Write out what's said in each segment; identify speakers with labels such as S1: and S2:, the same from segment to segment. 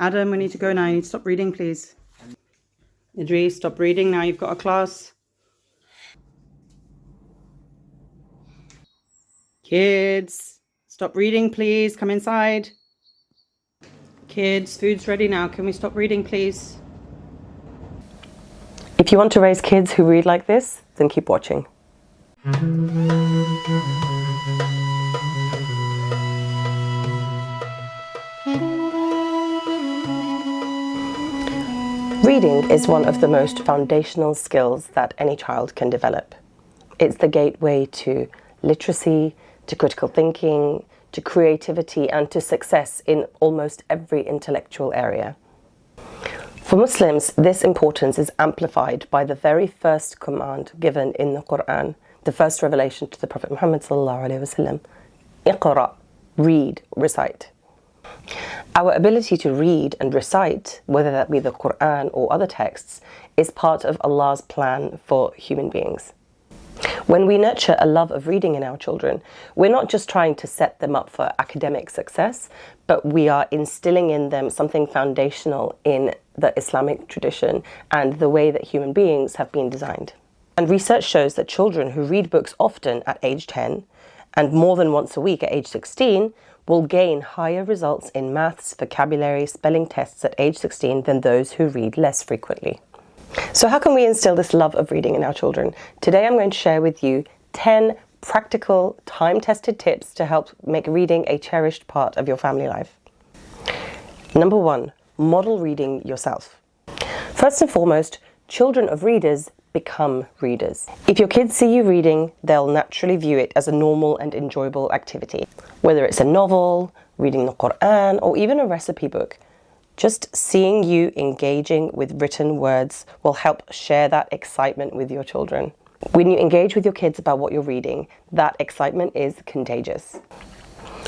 S1: Adam, we need to go now. You need to stop reading, please. Idris, stop reading now. You've got a class. Kids, stop reading, please. Come inside. Kids, food's ready now. Can we stop reading, please?
S2: If you want to raise kids who read like this, then keep watching. Reading is one of the most foundational skills that any child can develop. It's the gateway to literacy, to critical thinking, to creativity, and to success in almost every intellectual area. For Muslims, this importance is amplified by the very first command given in the Quran, the first revelation to the Prophet Muhammad ﷺ. Iqra, read, recite. Our ability to read and recite, whether that be the Quran or other texts, is part of Allah's plan for human beings. When we nurture a love of reading in our children, we're not just trying to set them up for academic success, but we are instilling in them something foundational in the Islamic tradition and the way that human beings have been designed. And research shows that children who read books often at age 10 and more than once a week at age 16 will gain higher results in maths, vocabulary, spelling tests at age 16 than those who read less frequently. So how can we instill this love of reading in our children? Today I'm going to share with you 10 practical, time-tested tips to help make reading a cherished part of your family life. Number 1, model reading yourself. First and foremost, children of readers become readers. If your kids see you reading, they'll naturally view it as a normal and enjoyable activity. Whether it's a novel, reading the Quran, or even a recipe book, just seeing you engaging with written words will help share that excitement with your children. When you engage with your kids about what you're reading, that excitement is contagious.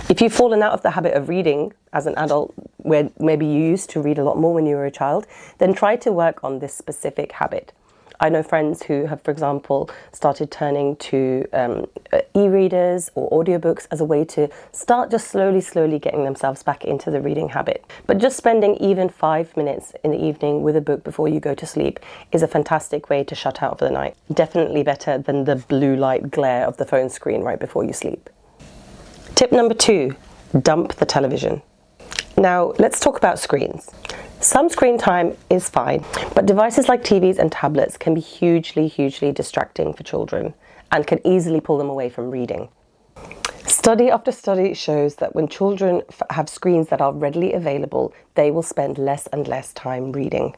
S2: If you've fallen out of the habit of reading as an adult, where maybe you used to read a lot more when you were a child, then try to work on this specific habit. I know friends who have, for example, started turning to e-readers or audiobooks as a way to start just slowly getting themselves back into the reading habit. But just spending even 5 minutes in the evening with a book before you go to sleep is a fantastic way to shut out for the night. Definitely better than the blue light glare of the phone screen right before you sleep. Tip number 2, dump the television. Now, let's talk about screens. Some screen time is fine, but devices like TVs and tablets can be hugely distracting for children and can easily pull them away from reading. Study after study shows that when children have screens that are readily available, they will spend less and less time reading.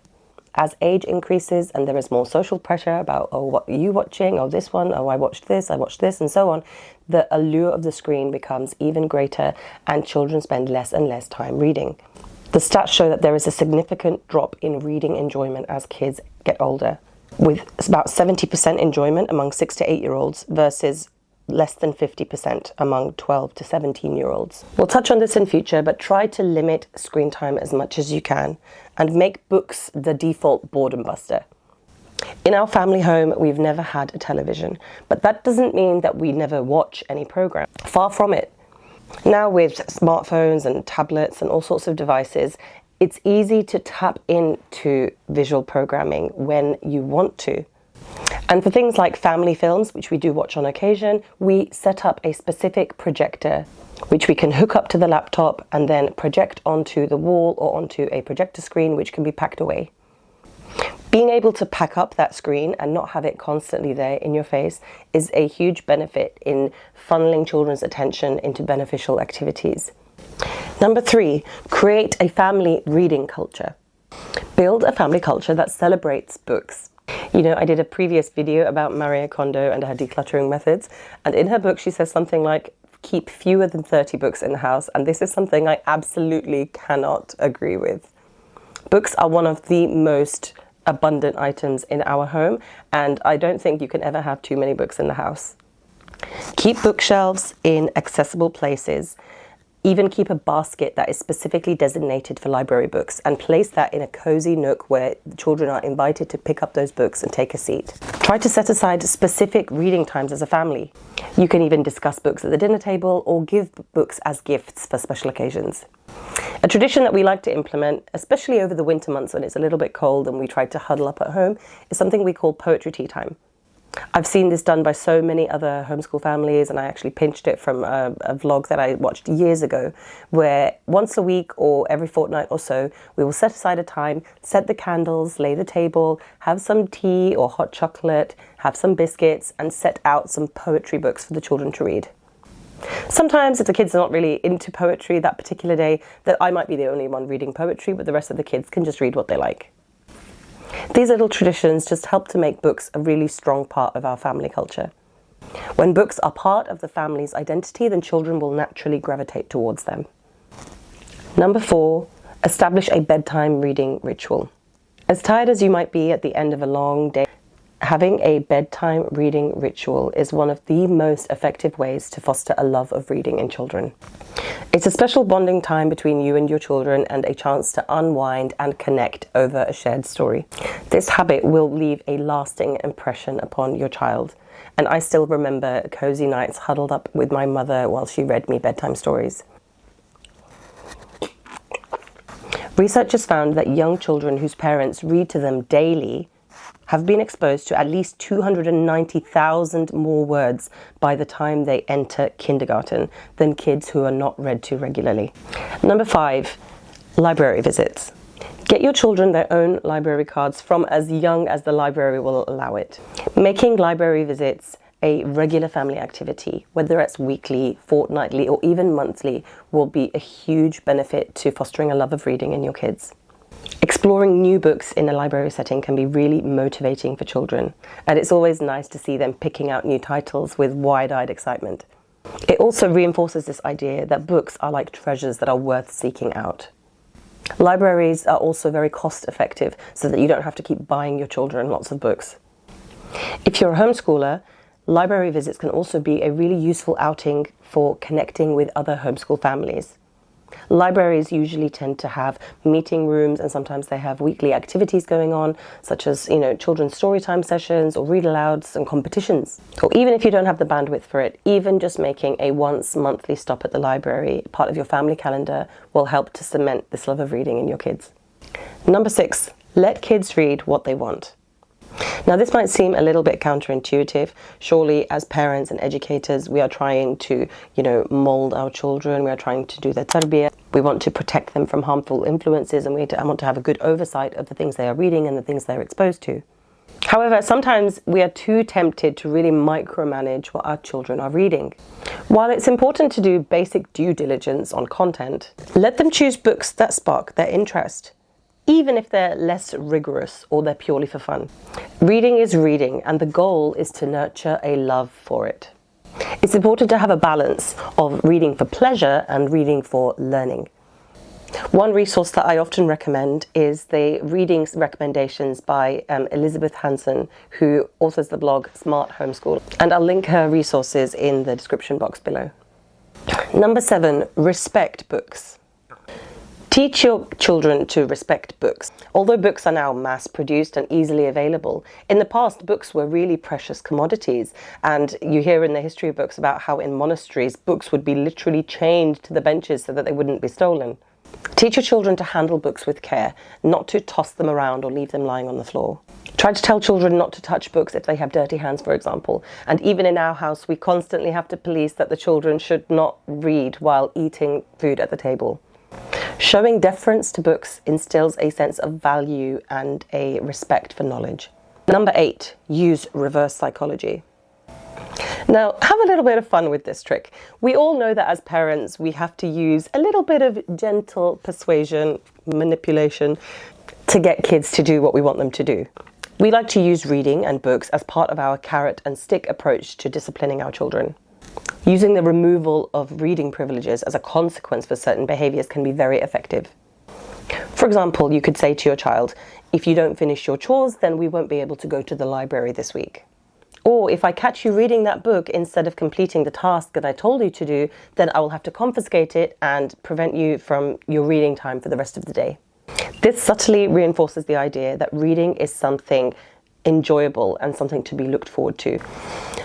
S2: As age increases and there is more social pressure about, oh, what are you watching? Oh, this one, oh, I watched this, and so on, the allure of the screen becomes even greater and children spend less and less time reading. The stats show that there is a significant drop in reading enjoyment as kids get older, with about 70% enjoyment among 6 to 8-year-olds versus less than 50% among 12 to 17-year-olds. We'll touch on this in future, but try to limit screen time as much as you can and make books the default boredom buster. In our family home, we've never had a television, but that doesn't mean that we never watch any program. Far from it. Now with smartphones and tablets and all sorts of devices, it's easy to tap into visual programming when you want to. And for things like family films, which we do watch on occasion, we set up a specific projector which we can hook up to the laptop and then project onto the wall or onto a projector screen which can be packed away. Being able to pack up that screen and not have it constantly there in your face is a huge benefit in funneling children's attention into beneficial activities. Number 3, create a family reading culture. Build a family culture that celebrates books. You know, I did a previous video about Marie Kondo and her decluttering methods, and in her book she says something like, keep fewer than 30 books in the house, and this is something I absolutely cannot agree with. Books are one of the most abundant items in our home, and I don't think you can ever have too many books in the house. Keep bookshelves in accessible places. Even keep a basket that is specifically designated for library books and place that in a cozy nook where the children are invited to pick up those books and take a seat. Try to set aside specific reading times as a family. You can even discuss books at the dinner table or give books as gifts for special occasions. A tradition that we like to implement, especially over the winter months when it's a little bit cold and we try to huddle up at home, is something we call poetry tea time. I've seen this done by so many other homeschool families, and I actually pinched it from a vlog that I watched years ago, where once a week or every fortnight or so, we will set aside a time, set the candles, lay the table, have some tea or hot chocolate, have some biscuits, and set out some poetry books for the children to read. Sometimes if the kids are not really into poetry that particular day, that I might be the only one reading poetry, but the rest of the kids can just read what they like. These little traditions just help to make books a really strong part of our family culture. When books are part of the family's identity, then children will naturally gravitate towards them. Number 4, establish a bedtime reading ritual. As tired as you might be at the end of a long day, having a bedtime reading ritual is one of the most effective ways to foster a love of reading in children. It's a special bonding time between you and your children and a chance to unwind and connect over a shared story. This habit will leave a lasting impression upon your child, and I still remember cozy nights huddled up with my mother while she read me bedtime stories. Researchers found that young children whose parents read to them daily have been exposed to at least 290,000 more words by the time they enter kindergarten than kids who are not read to regularly. Number 5, library visits. Get your children their own library cards from as young as the library will allow it. Making library visits a regular family activity, whether it's weekly, fortnightly, or even monthly, will be a huge benefit to fostering a love of reading in your kids. Exploring new books in a library setting can be really motivating for children, and it's always nice to see them picking out new titles with wide-eyed excitement. It also reinforces this idea that books are like treasures that are worth seeking out. Libraries are also very cost-effective, so that you don't have to keep buying your children lots of books. If you're a homeschooler, library visits can also be a really useful outing for connecting with other homeschool families. Libraries usually tend to have meeting rooms, and sometimes they have weekly activities going on, such as, children's storytime sessions or read-alouds and competitions. Or even if you don't have the bandwidth for it, even just making a once monthly stop at the library part of your family calendar will help to cement this love of reading in your kids. Number 6, let kids read what they want. Now, this might seem a little bit counterintuitive. Surely, as parents and educators, we are trying to, mold our children. We are trying to do their tarbiyah. We want to protect them from harmful influences, and I want to have a good oversight of the things they are reading and the things they're exposed to. However, sometimes we are too tempted to really micromanage what our children are reading. While it's important to do basic due diligence on content, let them choose books that spark their interest, even if they're less rigorous or they're purely for fun. Reading is reading, and the goal is to nurture a love for it. It's important to have a balance of reading for pleasure and reading for learning. One resource that I often recommend is the reading recommendations by Elizabeth Hanson, who authors the blog Smart Homeschool, and I'll link her resources in the description box below. Number 7, respect books. Teach your children to respect books. Although books are now mass-produced and easily available, in the past books were really precious commodities, and you hear in the history of books about how in monasteries books would be literally chained to the benches so that they wouldn't be stolen. Teach your children to handle books with care, not to toss them around or leave them lying on the floor. Try to tell children not to touch books if they have dirty hands, for example. And even in our house, we constantly have to police that the children should not read while eating food at the table. Showing deference to books instills a sense of value and a respect for knowledge. Number 8, use reverse psychology. Now, have a little bit of fun with this trick. We all know that as parents, we have to use a little bit of gentle persuasion, manipulation, to get kids to do what we want them to do. We like to use reading and books as part of our carrot and stick approach to disciplining our children. Using the removal of reading privileges as a consequence for certain behaviors can be very effective. For example, you could say to your child, if you don't finish your chores, then we won't be able to go to the library this week. Or if I catch you reading that book instead of completing the task that I told you to do, then I will have to confiscate it and prevent you from your reading time for the rest of the day. This subtly reinforces the idea that reading is something enjoyable and something to be looked forward to.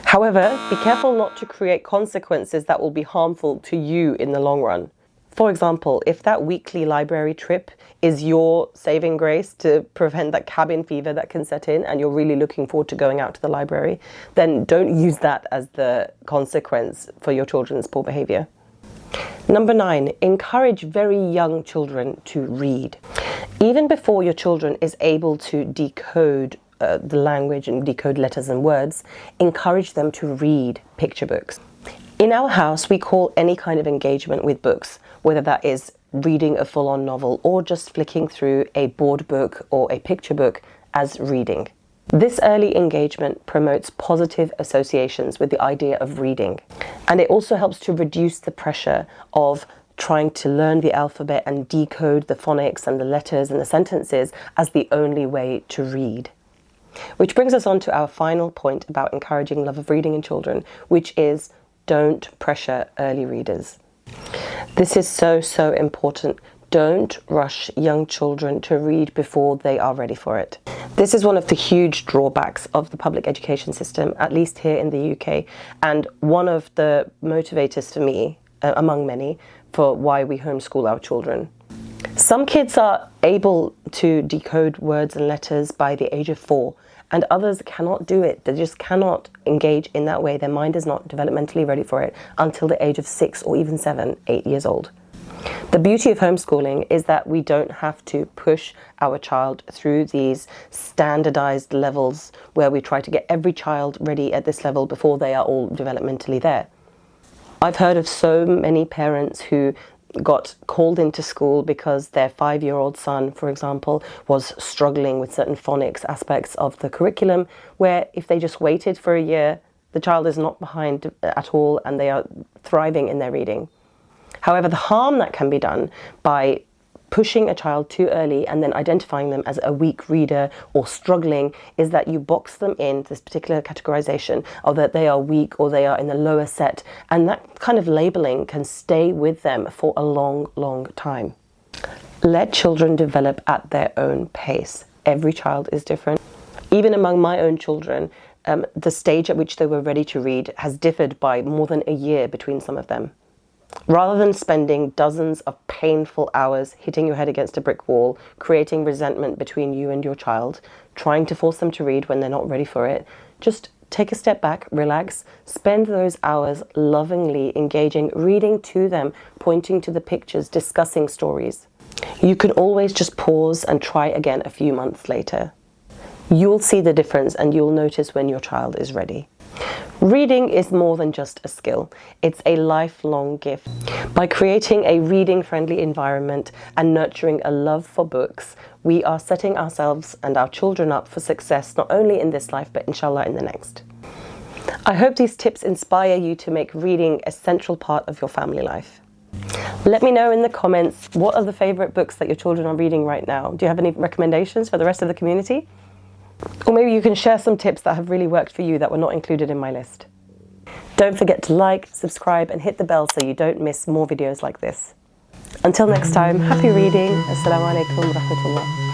S2: However, be careful not to create consequences that will be harmful to you in the long run. For example, if that weekly library trip is your saving grace to prevent that cabin fever that can set in and you're really looking forward to going out to the library, then don't use that as the consequence for your children's poor behavior. Number 9, encourage very young children to read. Even before your children is able to decode the language and decode letters and words, encourage them to read picture books. In our house, we call any kind of engagement with books, whether that is reading a full-on novel or just flicking through a board book or a picture book, as reading. This early engagement promotes positive associations with the idea of reading, and it also helps to reduce the pressure of trying to learn the alphabet and decode the phonics and the letters and the sentences as the only way to read. Which brings us on to our final point about encouraging love of reading in children, which is don't pressure early readers. This is so important. Don't rush young children to read before they are ready for it. This is one of the huge drawbacks of the public education system, at least here in the UK, and one of the motivators for me, among many, for why we homeschool our children. Some kids are able to decode words and letters by the age of 4, and others cannot do it. They just cannot engage in that way. Their mind is not developmentally ready for it until the age of 6 or even 7, 8 years old. The beauty of homeschooling is that we don't have to push our child through these standardized levels where we try to get every child ready at this level before they are all developmentally there. I've heard of so many parents who got called into school because their 5-year-old son, for example, was struggling with certain phonics aspects of the curriculum, where if they just waited for a year, the child is not behind at all and they are thriving in their reading. However, the harm that can be done by pushing a child too early and then identifying them as a weak reader or struggling is that you box them in this particular categorization of that they are weak or they are in the lower set, and that kind of labeling can stay with them for a long time. Let children develop at their own pace. Every child is different. Even among my own children, the stage at which they were ready to read has differed by more than a year between some of them. Rather than spending dozens of painful hours hitting your head against a brick wall, creating resentment between you and your child, trying to force them to read when they're not ready for it, just take a step back, relax, spend those hours lovingly engaging, reading to them, pointing to the pictures, discussing stories. You can always just pause and try again a few months later. You'll see the difference and you'll notice when your child is ready. Reading is more than just a skill. It's a lifelong gift. By creating a reading-friendly environment and nurturing a love for books, we are setting ourselves and our children up for success, not only in this life, but inshallah in the next. I hope these tips inspire you to make reading a central part of your family life. Let me know in the comments, what are the favorite books that your children are reading right now? Do you have any recommendations for the rest of the community? Or maybe you can share some tips that have really worked for you that were not included in my list. Don't forget to like, subscribe and hit the bell so you don't miss more videos like this. Until next time, happy reading. Assalamu alaikum wa rahmatullah.